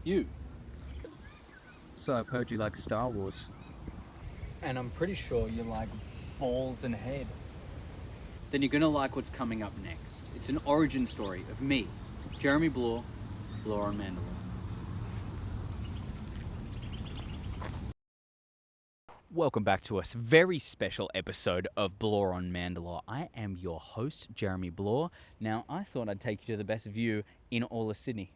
You. So I've heard you like Star Wars. And I'm pretty sure you like balls and head. Then you're gonna like what's coming up next. It's an origin story of me, Jeremy Bloore, Bloore on Mandalore. Welcome back to a very special episode of Bloore on Mandalore. I am your host, Jeremy Bloore. Now, I thought I'd take you to the best view in all of Sydney.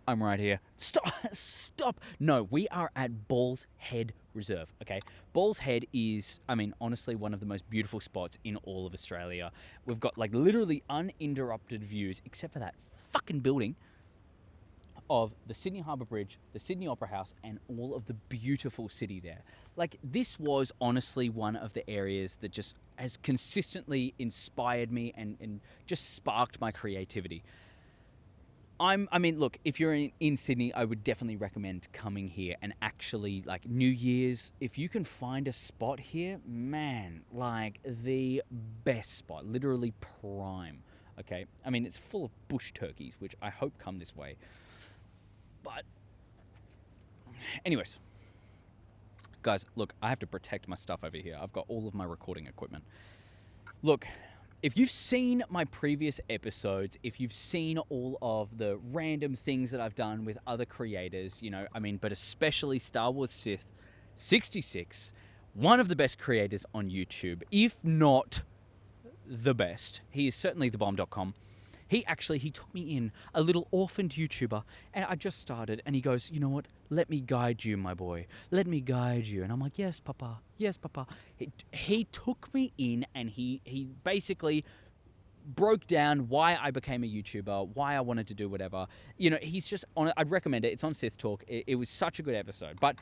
I'm right here. Stop. No, we are at Balls Head Reserve, okay? Balls Head is, honestly, one of the most beautiful spots in all of Australia. We've got, like, literally uninterrupted views, except for that fucking building, of the Sydney Harbour Bridge, the Sydney Opera House, and all of the beautiful city there. Like, this was honestly one of the areas that just has consistently inspired me and just sparked my creativity. Look, if you're in Sydney, I would definitely recommend coming here and actually, like, New Year's, if you can find a spot here, man, like, the best spot, literally prime, okay? It's full of bush turkeys, which I hope come this way. But, anyways, guys, look, I have to protect my stuff over here. I've got all of my recording equipment. Look, if you've seen my previous episodes, if you've seen all of the random things that I've done with other creators, but especially Star Wars Sith 66, one of the best creators on YouTube, if not the best. He is certainly thebomb.com. He took me in, a little orphaned YouTuber, and I just started, and he goes, you know what, let me guide you, my boy, let me guide you. And I'm like, yes, Papa. He took me in, and he basically broke down why I became a YouTuber, why I wanted to do whatever. He's just on. I'd recommend it. It's on Sith Talk. It was such a good episode. But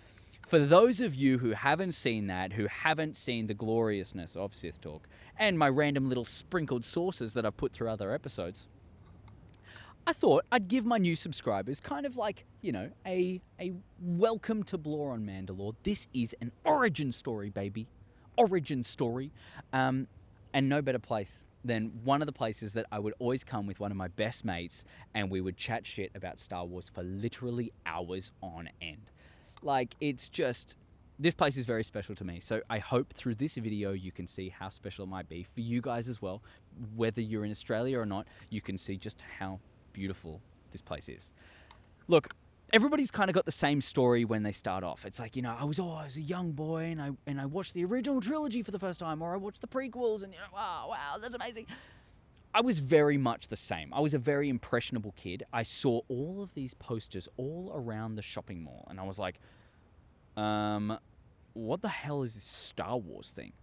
for those of you who haven't seen that, who haven't seen the gloriousness of Sith Talk, and my random little sprinkled sources that I've put through other episodes, I thought I'd give my new subscribers kind of like, a welcome to Bloore on Mandalore. This is an origin story, baby. Origin story. And no better place than one of the places that I would always come with one of my best mates, and we would chat shit about Star Wars for literally hours on end. Like, it's just, this place is very special to me. So I hope through this video you can see how special it might be for you guys as well. Whether you're in Australia or not, you can see just how beautiful this place is. Look, everybody's kind of got the same story when they start off. It's like, I was a young boy and I watched the original trilogy for the first time, or I watched the prequels and, wow, that's amazing. I was very much the same. I was a very impressionable kid. I saw all of these posters all around the shopping mall, and I was like, what the hell is this Star Wars thing?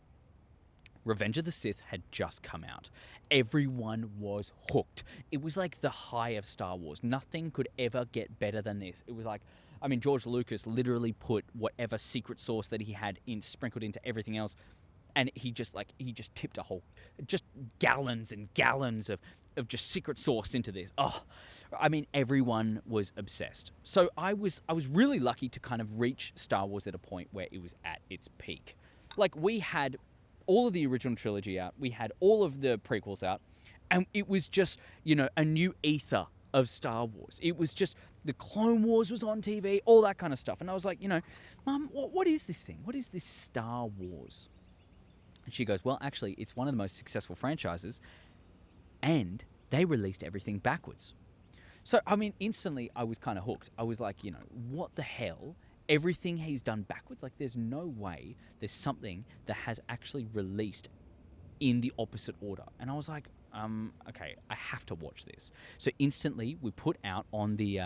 Revenge of the Sith had just come out. Everyone was hooked. It was like the high of Star Wars. Nothing could ever get better than this. It was like, George Lucas literally put whatever secret sauce that he had sprinkled into everything else, and he just tipped just gallons and gallons of just secret sauce into this. Everyone was obsessed. So I was really lucky to kind of reach Star Wars at a point where it was at its peak. Like, we had all of the original trilogy out, we had all of the prequels out, and it was just, a new ether of Star Wars. It was just, the Clone Wars was on TV, all that kind of stuff. And I was like, Mum, what is this thing? What is this Star Wars? And she goes, well, actually, it's one of the most successful franchises, and they released everything backwards. So, instantly I was kind of hooked. I was like, what the hell? Everything he's done backwards? Like, there's no way there's something that has actually released in the opposite order. And I was like, okay, I have to watch this. So instantly we put out on the,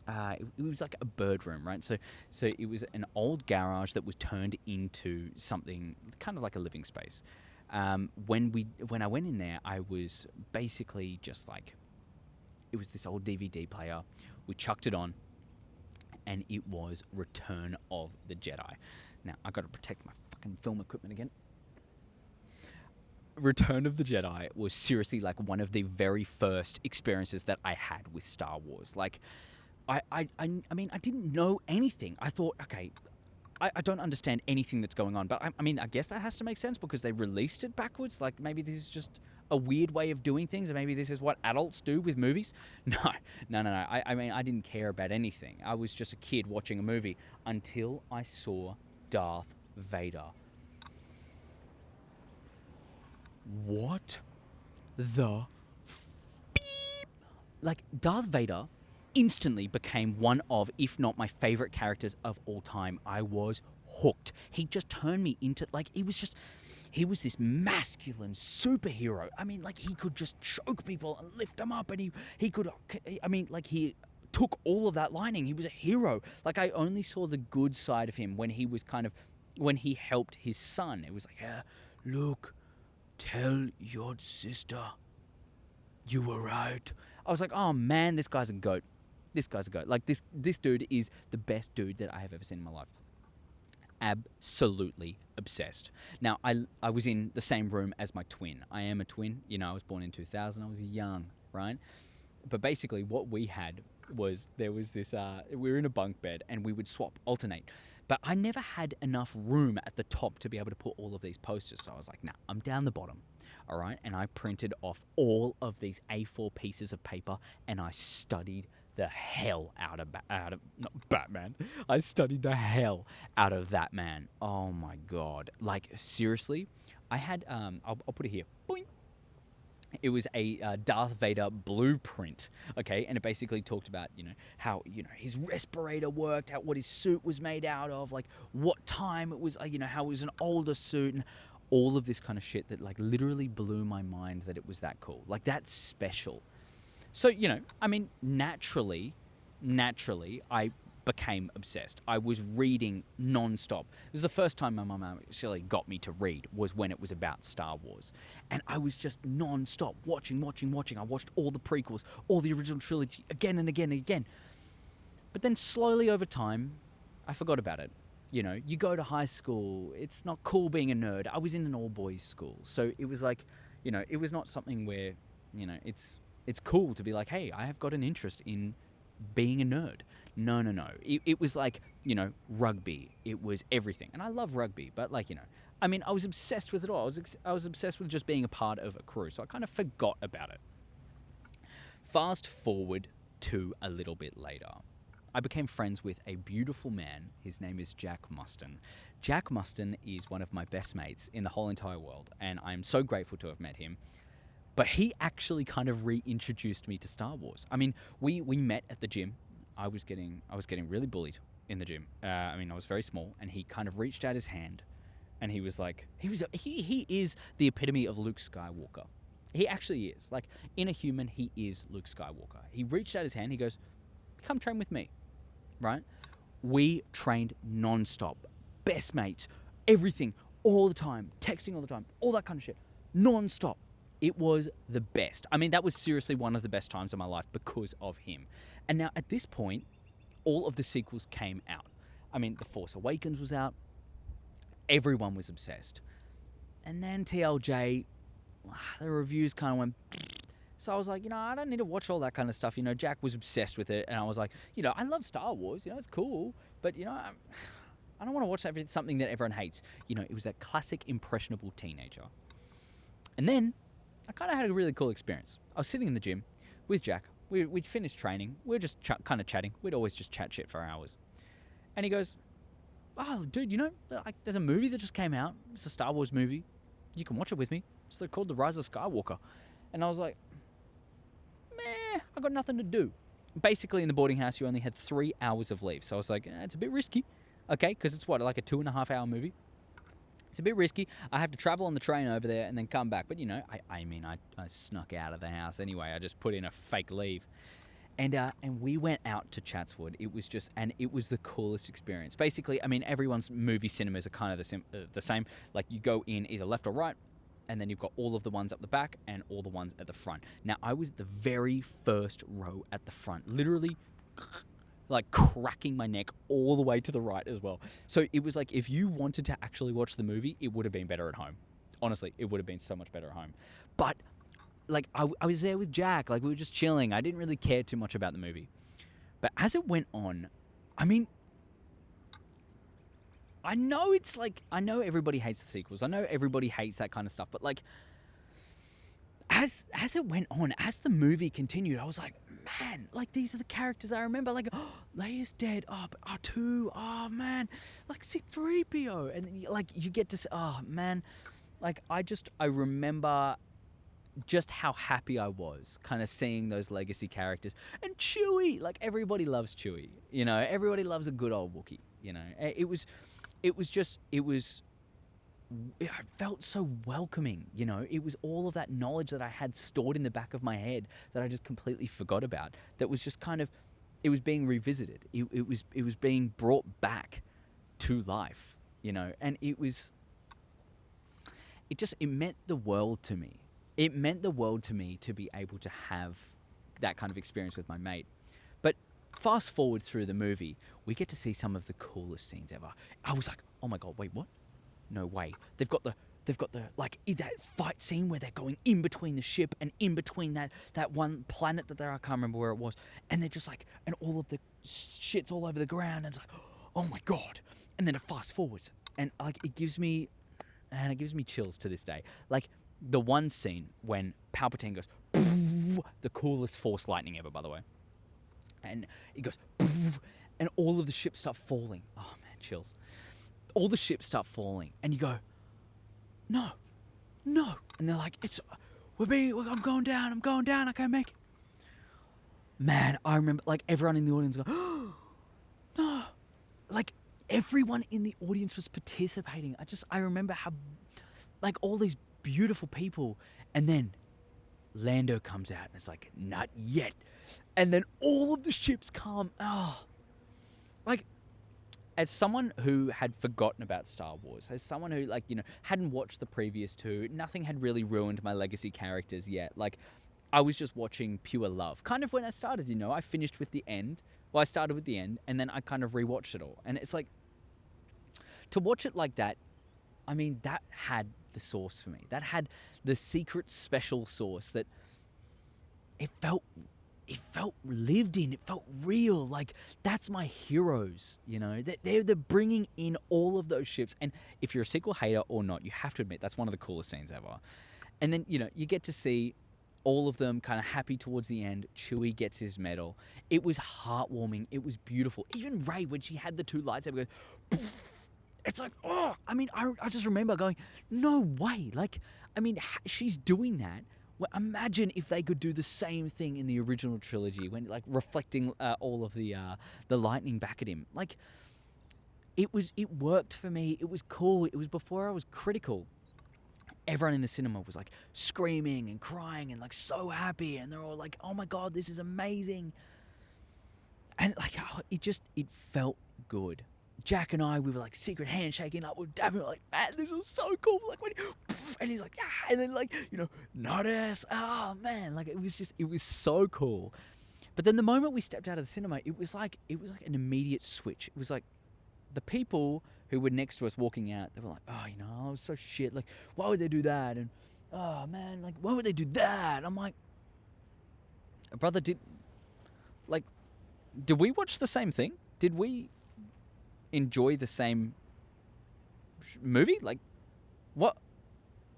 it was like a bird room, right? So it was an old garage that was turned into something kind of like a living space. When I went in there, I was basically just like, it was this old DVD player. We chucked it on, and it was Return of the Jedi. Now, I got to protect my fucking film equipment again. Return of the Jedi was seriously like one of the very first experiences that I had with Star Wars. Like, I didn't know anything. I thought, okay, I don't understand anything that's going on. But I guess that has to make sense because they released it backwards. Like, maybe this is just a weird way of doing things, and maybe this is what adults do with movies. No, no. I mean, I didn't care about anything. I was just a kid watching a movie until I saw Darth Vader. What the like, Darth Vader instantly became one of, if not my favorite characters of all time. I was hooked. He just turned me into, like, he was this masculine superhero. I mean, like, he could just choke people and lift them up, and he could, I mean, like, he took all of that lining. He was a hero. Like, I only saw the good side of him when he was kind of, when he helped his son. It was like, Luke, tell your sister you were right. I was like, oh man, this guy's a goat. This guy's a goat. Like, this dude is the best dude that I have ever seen in my life. Absolutely obsessed. Now, I was in the same room as my twin. I am a twin. You know, I was born in 2000. I was young, right? But basically what we had was, there was this, we were in a bunk bed and we would alternate. But I never had enough room at the top to be able to put all of these posters. So I was like, nah, I'm down the bottom. All right. And I printed off all of these A4 pieces of paper and I studied the hell out of not Batman. I studied the hell out of that man. Oh my God. Like, seriously, I had, I'll put it here. Boing. It was a Darth Vader blueprint, okay? And it basically talked about, you know, how, you know, his respirator worked, how, what his suit was made out of, like, what time it was, you know, how it was an older suit, and all of this kind of shit that, like, literally blew my mind that it was that cool. Like, that's special. So, you know, I mean, naturally, I became obsessed. I was reading non-stop. It was the first time my mum actually got me to read, was when it was about Star Wars. And I was just non-stop watching. I watched all the prequels, all the original trilogy, again and again and again. But then slowly over time, I forgot about it. You know, you go to high school, it's not cool being a nerd. I was in an all-boys school. So it was like, you know, it was not something where, you know, it's cool to be like, hey, I have got an interest in being a nerd. No. It was like, you know, rugby. It was everything. And I love rugby, but, like, you know, I mean, I was obsessed with it all. I was obsessed with just being a part of a crew. So I kind of forgot about it. Fast forward to a little bit later. I became friends with a beautiful man. His name is Jack Muston. Jack Muston is one of my best mates in the whole entire world, and I'm so grateful to have met him. But he actually kind of reintroduced me to Star Wars. I mean, we met at the gym. I was getting really bullied in the gym. I mean, I was very small, and he kind of reached out his hand, and he was like, he is the epitome of Luke Skywalker. He actually is. Like, in a human, he is Luke Skywalker. He reached out his hand. He goes, "Come train with me," right? We trained non-stop, best mates, everything, all the time, texting all the time, all that kind of shit, non-stop. It was the best. I mean, that was seriously one of the best times of my life because of him. And now, at this point, all of the sequels came out. I mean, The Force Awakens was out. Everyone was obsessed. And then TLJ, the reviews kind of went... So I was like, you know, I don't need to watch all that kind of stuff. You know, Jack was obsessed with it. And I was like, you know, I love Star Wars. You know, it's cool. But, you know, I don't want to watch something that everyone hates. You know, it was that classic impressionable teenager. And then I kind of had a really cool experience. I was sitting in the gym with Jack. We'd finished training. We were just kind of chatting. We'd always just chat shit for hours. And he goes, "Oh, dude, you know, like, there's a movie that just came out. It's a Star Wars movie. You can watch it with me. It's called The Rise of Skywalker." And I was like, meh, I got nothing to do. Basically, in the boarding house, you only had 3 hours of leave. So I was like, it's a bit risky. Okay, because it's like a 2.5 hour movie. It's a bit risky. I have to travel on the train over there and then come back. But, you know, I snuck out of the house anyway. I just put in a fake leave. And we went out to Chatswood. It was the coolest experience. Basically, I mean, everyone's movie cinemas are kind of the same. Like, you go in either left or right, and then you've got all of the ones up the back and all the ones at the front. Now, I was the very first row at the front. Literally... like cracking my neck all the way to the right as well. So it was like, if you wanted to actually watch the movie, it would have been better at home. Honestly, it would have been so much better at home. But like, I was there with Jack, like, we were just chilling. I didn't really care too much about the movie. But as it went on, I mean, I know everybody hates the sequels. I know everybody hates that kind of stuff. But like, as it went on, as the movie continued, I was like, man, like these are the characters I remember. Like, oh, Leia's dead. Oh, but R2. Oh man, like C-3PO, and then like you get to, oh man, like I remember just how happy I was kind of seeing those legacy characters. And Chewie, like everybody loves Chewie, you know, everybody loves a good old Wookiee, you know. It felt so welcoming, you know. It was all of that knowledge that I had stored in the back of my head that I just completely forgot about. That was just kind of, it was being revisited. It was being brought back to life, you know. And it meant the world to me. It meant the world to me to be able to have that kind of experience with my mate. But fast forward through the movie, we get to see some of the coolest scenes ever. I was like, oh my god, wait, what? No way. They've got the like that fight scene where they're going in between the ship and in between that one planet that I can't remember where it was, and they're just like, and all of the shit's all over the ground, and it's like, oh my god. And then it fast forwards, and like it gives me chills to this day. Like the one scene when Palpatine goes, the coolest Force lightning ever, by the way, and it goes, and all of the ships start falling. Oh man, chills. All the ships start falling, and you go, no, and they're like, I'm going down, I can't make it. Man, I remember like everyone in the audience go, oh, no, like everyone in the audience was participating. I remember how, like all these beautiful people, and then Lando comes out, and it's like, not yet, and then all of the ships come. Oh, like. As someone who had forgotten about Star Wars, as someone who, like, you know, hadn't watched the previous two, nothing had really ruined my legacy characters yet. Like, I was just watching pure love. Kind of when I started, you know, I finished with the end. Well, I started with the end, and then I kind of rewatched it all. And it's like, to watch it like that, I mean, that had the sauce for me. That had the secret special sauce that it felt lived in. It felt real. Like, that's my heroes, you know. They're bringing in all of those ships. And if you're a sequel hater or not, you have to admit that's one of the coolest scenes ever. And then, you know, you get to see all of them kind of happy towards the end. Chewie gets his medal. It was heartwarming. It was beautiful. Even Rey, when she had the two lightsabers go, poof, it's like, oh, I mean, I just remember going, no way. Like, I mean, she's doing that. Well, imagine if they could do the same thing in the original trilogy, when like reflecting all of the lightning back at him. Like, it worked for me. It was cool. It was before I was critical. Everyone in the cinema was like screaming and crying and like so happy, and they're all like, "Oh my god, this is amazing!" And like, it felt good. Jack and I, we were like secret handshaking, like we're dabbing, like, man, this is so cool. Like when, and he's like, yeah, and then like, you know, not us. Oh man, like it was so cool. But then the moment we stepped out of the cinema, it was like an immediate switch. It was like the people who were next to us walking out, they were like, oh, you know, I was so shit. Like, why would they do that? And oh man, like why would they do that? I'm like, brother, did we watch the same thing? Did we enjoy the same movie? Like,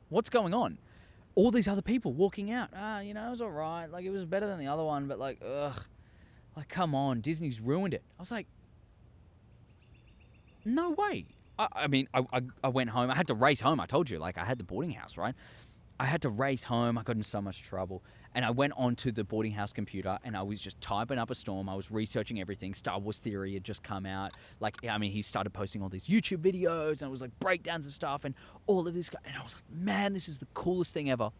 what's going on? All these other people walking out. You know, it was all right. Like, it was better than the other one, but like, ugh, like, come on, Disney's ruined it. I was like, no way. I mean, I went home. I had to race home. I told you, like, I had the boarding house, right? I had to race home. I got in so much trouble. And I went onto the boarding house computer and I was just typing up a storm. I was researching everything. Star Wars Theory had just come out. Like, I mean, he started posting all these YouTube videos and it was like breakdowns of stuff and all of this. And I was like, man, this is the coolest thing ever.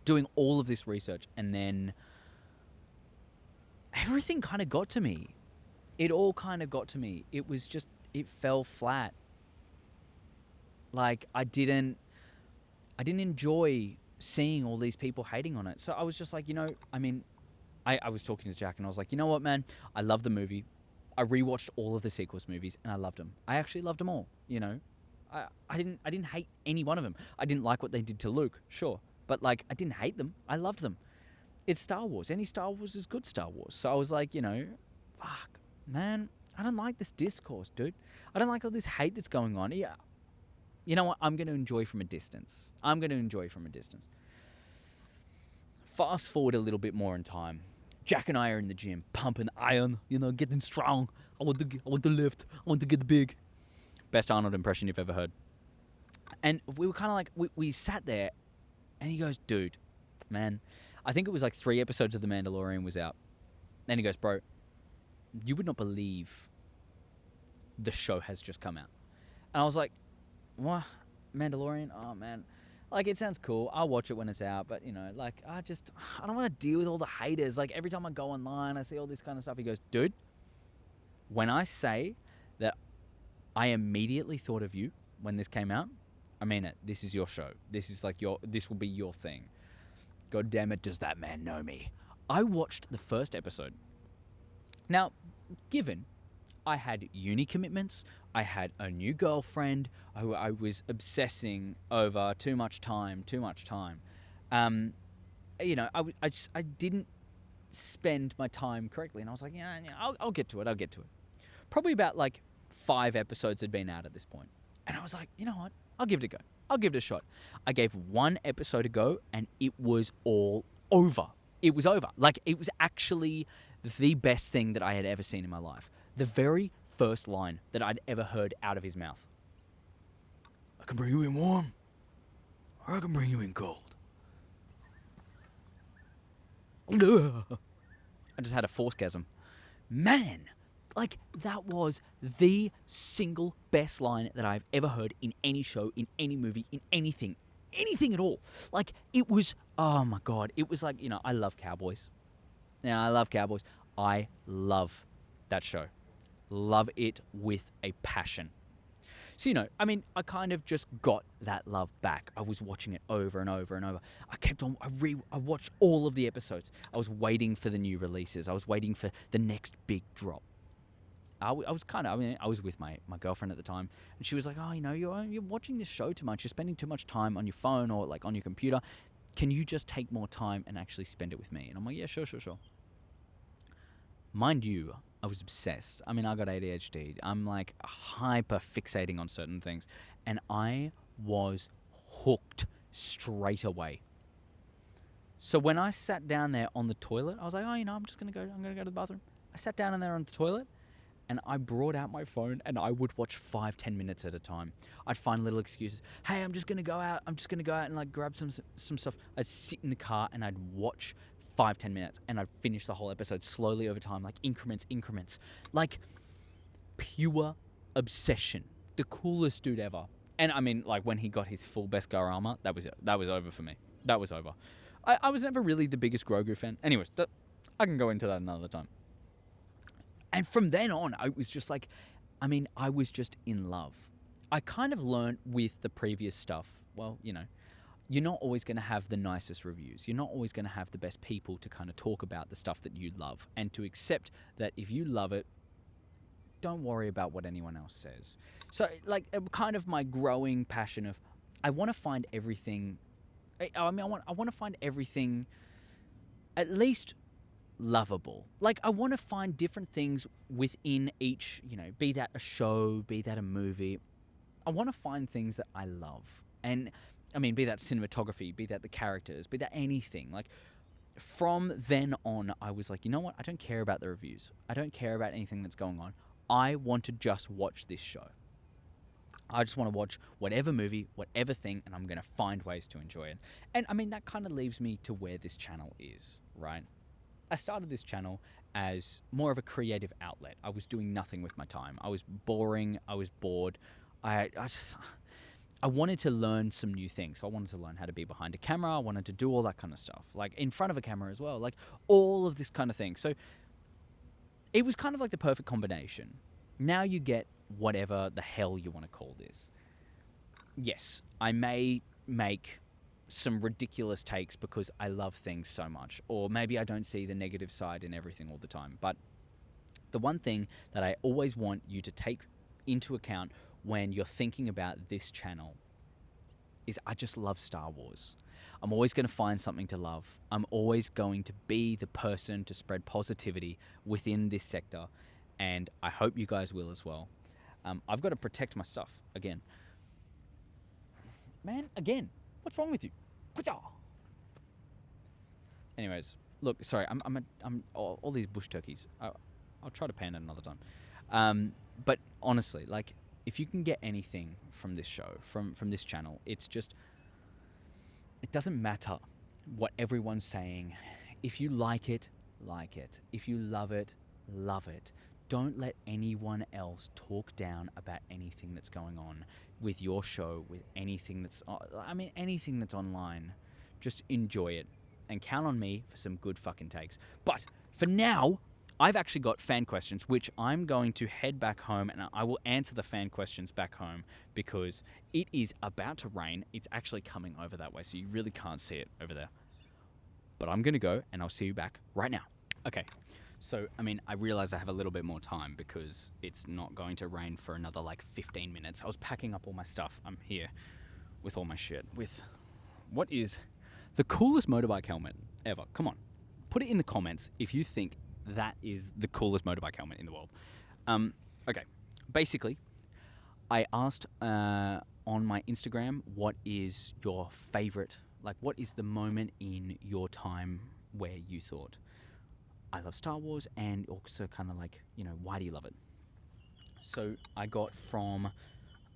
Doing all of this research. And then everything kind of got to me. It all kind of got to me. It was just, it fell flat. Like, I didn't enjoy seeing all these people hating on it. So I was just like, you know, I mean, I was talking to Jack and I was like, you know what, man? I love the movie. I rewatched all of the sequels movies and I loved them. I actually loved them all, you know. I didn't hate any one of them. I didn't like what they did to Luke, sure. But like, I didn't hate them. I loved them. It's Star Wars. Any Star Wars is good Star Wars. So I was like, you know, fuck, man, I don't like this discourse, dude. I don't like all this hate that's going on. Yeah. You know what? I'm going to enjoy from a distance. Fast forward a little bit more in time. Jack and I are in the gym, pumping iron, getting strong. I want to lift. I want to get big. Best Arnold impression you've ever heard. And we were kind of like, we sat there, and he goes, dude, man, I think it was like 3 episodes of The Mandalorian was out. And he goes, bro, you would not believe the show has just come out. And I was like, what? Mandalorian? Oh, man. Like, it sounds cool. I'll watch it when it's out. But, I don't want to deal with all the haters. Like, every time I go online, I see all this kind of stuff. He goes, dude, when I say that I immediately thought of you when this came out, I mean it. This is your show. This is like this will be your thing. God damn it, does that man know me? I watched the first episode. Now, given I had uni commitments, I had a new girlfriend who I was obsessing over too much time. I didn't spend my time correctly, and I was like, I'll get to it. Probably about like 5 episodes had been out at this point, and I was like, you know what? I'll give it a go. I'll give it a shot. I gave 1 episode a go, and it was all over. It was over. Like, it was actually the best thing that I had ever seen in my life. The very first line that I'd ever heard out of his mouth. I can bring you in warm, or I can bring you in cold. I just had a foregasm. Man, like, that was the single best line that I've ever heard in any show, in any movie, in anything at all. Like, it was, oh my God, it was like, I love cowboys. I love cowboys. I love that show. Love it with a passion. So, I kind of just got that love back. I was watching it over and over and over. I watched all of the episodes. I was waiting for the new releases. I was waiting for the next big drop. I was with my girlfriend at the time, and she was like, oh, you're watching this show too much. You're spending too much time on your phone or like on your computer. Can you just take more time and actually spend it with me? And I'm like, yeah, sure. Mind you, I was obsessed. I got ADHD. I'm like hyper fixating on certain things, and I was hooked straight away. So when I sat down there on the toilet, I was like, I'm gonna go to the bathroom. I sat down in there on the toilet, and I brought out my phone, and I would watch 5-10 minutes at a time. I'd find little excuses. Hey, I'm just gonna go out and like grab some stuff. I'd sit in the car and I'd watch 5-10 minutes, and I'd finish the whole episode slowly over time, like increments, like pure obsession. The coolest dude ever. And like when he got his full Beskar armor, that was over for me. That was over. I was never really the biggest Grogu fan. Anyways, I can go into that another time. And from then on, I was just like, I was just in love. I kind of learned with the previous stuff, well, you're not always going to have the nicest reviews. You're not always going to have the best people to kind of talk about the stuff that you love, and to accept that if you love it, don't worry about what anyone else says. So, like, kind of my growing passion of, I want to find everything. I want to find everything at least lovable. Like, I want to find different things within each, be that a show, be that a movie. I want to find things that I love. And, be that cinematography, be that the characters, be that anything. Like, from then on, I was like, you know what? I don't care about the reviews. I don't care about anything that's going on. I want to just watch this show. I just want to watch whatever movie, whatever thing, and I'm going to find ways to enjoy it. And, that kind of leaves me to where this channel is, right? I started this channel as more of a creative outlet. I was doing nothing with my time. I was boring. I was bored. I wanted to learn some new things. So I wanted to learn how to be behind a camera. I wanted to do all that kind of stuff, like in front of a camera as well, like all of this kind of thing. So it was kind of like the perfect combination. Now you get whatever the hell you want to call this. Yes, I may make some ridiculous takes because I love things so much, or maybe I don't see the negative side in everything all the time. But the one thing that I always want you to take into account when you're thinking about this channel is I just love Star Wars. I'm always going to find something to love. I'm always going to be the person to spread positivity within this sector, and I hope you guys will as well. I've got to protect my stuff again. Man, again, what's wrong with you? Anyways, look, sorry, I'm all these bush turkeys. I'll try to pan it another time. But honestly, like, if you can get anything from this show, from this channel, it's just, it doesn't matter what everyone's saying. If you like it, like it. If you love it, love it. Don't let anyone else talk down about anything that's going on with your show, with anything that's, anything that's online. Just enjoy it and count on me for some good fucking takes. But for now, I've actually got fan questions, which I'm going to head back home and I will answer the fan questions back home because it is about to rain. It's actually coming over that way, so you really can't see it over there. But I'm going to go and I'll see you back right now. Okay, so, I realize I have a little bit more time because it's not going to rain for another, 15 minutes. I was packing up all my stuff. I'm here with all my shit, with what is the coolest motorbike helmet ever. Come on, put it in the comments if you think that is the coolest motorbike helmet in the world. Okay, basically, I asked on my Instagram, what is your favorite, what is the moment in your time where you thought, I love Star Wars, and also kind of why do you love it? So I got from,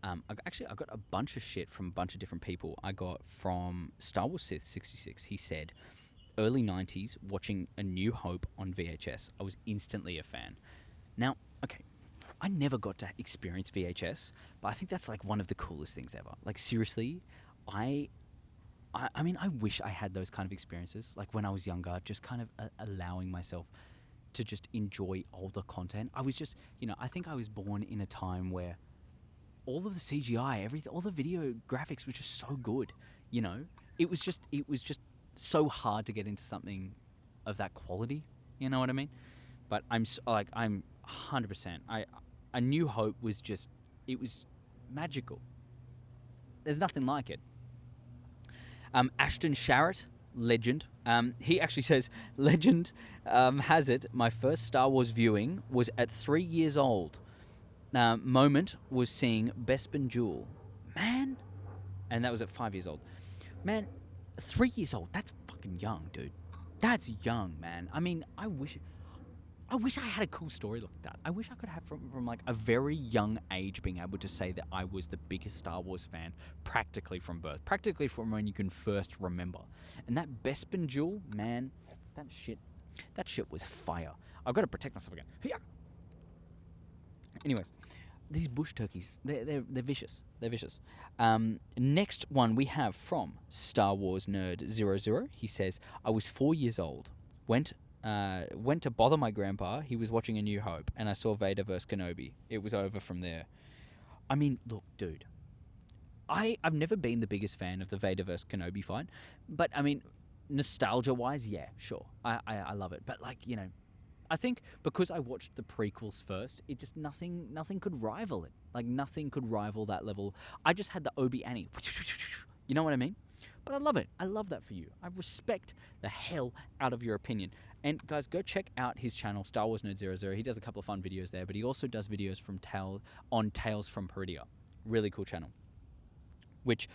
I got a bunch of shit from a bunch of different people. I got from Star Wars Sith 66. He said, early 90s, watching A New Hope on VHS. I was instantly a fan. Now, okay, I never got to experience VHS, but I think that's one of the coolest things ever. Seriously, I wish I had those kind of experiences, when I was younger, just kind of allowing myself to just enjoy older content. I was just, I think I was born in a time where all of the CGI, everything, all the video graphics were just so good, It was just so hard to get into something of that quality, you know what I mean? But I'm 100%. A New Hope was just, it was magical. There's nothing like it. Ashton Sharrett, legend. He actually says, legend has it, my first Star Wars viewing was at 3 years old. Moment was seeing Bespin Jewel. Man. And that was at 5 years old. Man, 3 years old, that's fucking young, dude. That's young, man. I wish I had a cool story like that. I wish I could have from a very young age being able to say that I was the biggest Star Wars fan practically from birth. Practically from when you can first remember. And that Bespin Jewel, man, that shit was fire. I've got to protect myself again. Yeah. Anyways, these bush turkeys, they're vicious. They're vicious. Next one we have from Star Wars Nerd 00. He says, I was 4 years old. Went to bother my grandpa. He was watching A New Hope, and I saw Vader vs. Kenobi. It was over from there. Look, dude. I've never been the biggest fan of the Vader vs. Kenobi fight, but nostalgia-wise, yeah, sure. I love it. But I think because I watched the prequels first, it just nothing could rival it. Nothing could rival that level. I just had the Obi Annie. You know what I mean? But I love it. I love that for you. I respect the hell out of your opinion. And guys, go check out his channel, Star Wars Nerd 00. He does a couple of fun videos there, but he also does videos from Tales from Peridia. Really cool channel. Which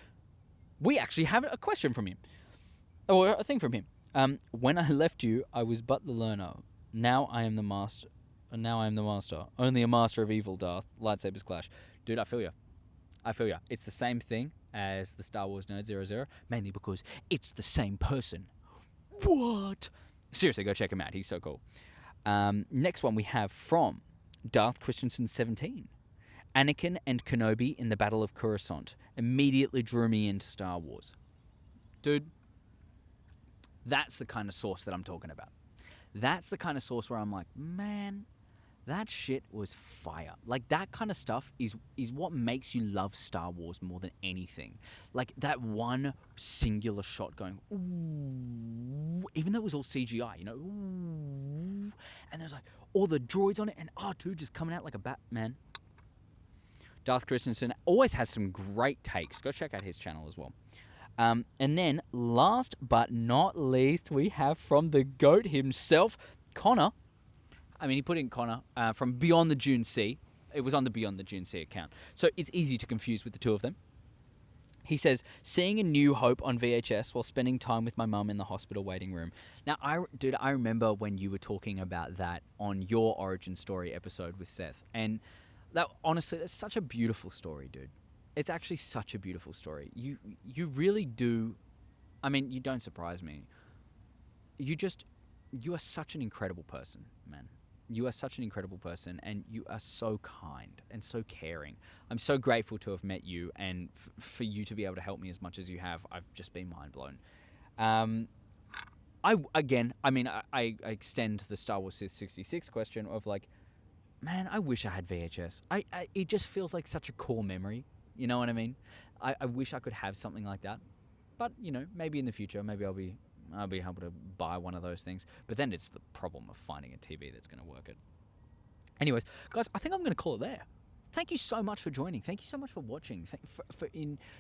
we actually have a question from him. Or a thing from him. When I left you, I was but the learner. Now I am the master. Only a master of evil, Darth. Lightsabers clash. Dude, I feel you. It's the same thing as the Star Wars Nerd 00, mainly because it's the same person. What? Seriously, go check him out. He's so cool. Next one we have from Darth Christensen 17. Anakin and Kenobi in the Battle of Coruscant immediately drew me into Star Wars. Dude, that's the kind of sauce that I'm talking about. That's the kind of sauce where I'm like, man, that shit was fire. That kind of stuff is what makes you love Star Wars more than anything. That one singular shot going, ooh, even though it was all CGI, ooh, and there's all the droids on it, and R2 just coming out like a bat, man. Darth Christensen always has some great takes. Go check out his channel as well. And then, last but not least, we have from the GOAT himself, Connor. He put in Connor from Beyond the Dune Sea. It was on the Beyond the Dune Sea account. So it's easy to confuse with the two of them. He says, seeing A New Hope on VHS while spending time with my mum in the hospital waiting room. Now, I remember when you were talking about that on your origin story episode with Seth. And that, honestly, that's such a beautiful story, dude. It's actually such a beautiful story. You really do. I mean, you don't surprise me. You are such an incredible person, man. You are such an incredible person, and you are so kind and so caring. I'm so grateful to have met you, and for you to be able to help me as much as you have. I've just been mind blown. Um, I extend the Star Wars 66 question of like, man, I wish I had VHS. It just feels like such a core memory. You know what I mean? I wish I could have something like that. But maybe in the future, maybe I'll be able to buy one of those things. But then it's the problem of finding a TV that's going to work it. Anyways, guys, I think I'm going to call it there. Thank you so much for joining. Thank you so much for watching.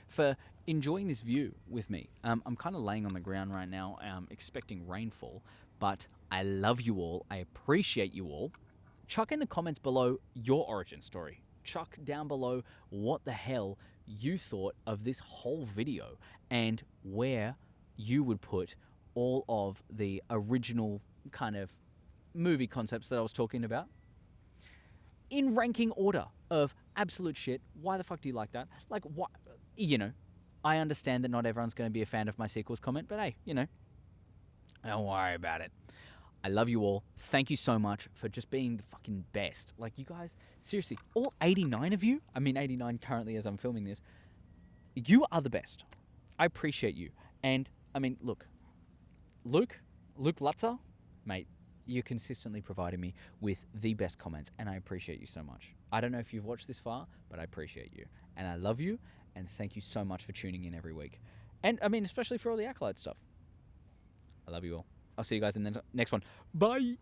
For enjoying this view with me. I'm kind of laying on the ground right now, expecting rainfall. But I love you all. I appreciate you all. Chuck in the comments below your origin story. Chuck down below what the hell you thought of this whole video and where you would put all of the original kind of movie concepts that I was talking about in ranking order of absolute shit. Why the fuck do you like that? Like, what? I understand that not everyone's going to be a fan of my sequels comment, but hey, don't worry about it. I love you all. Thank you so much for just being the fucking best. Like, you guys, seriously, all 89 of you, 89 currently as I'm filming this, you are the best. I appreciate you. And, Luke Lutzer, mate, you're consistently providing me with the best comments, and I appreciate you so much. I don't know if you've watched this far, but I appreciate you. And I love you, and thank you so much for tuning in every week. And, especially for all the Acolyte stuff. I love you all. I'll see you guys in the next one. Bye!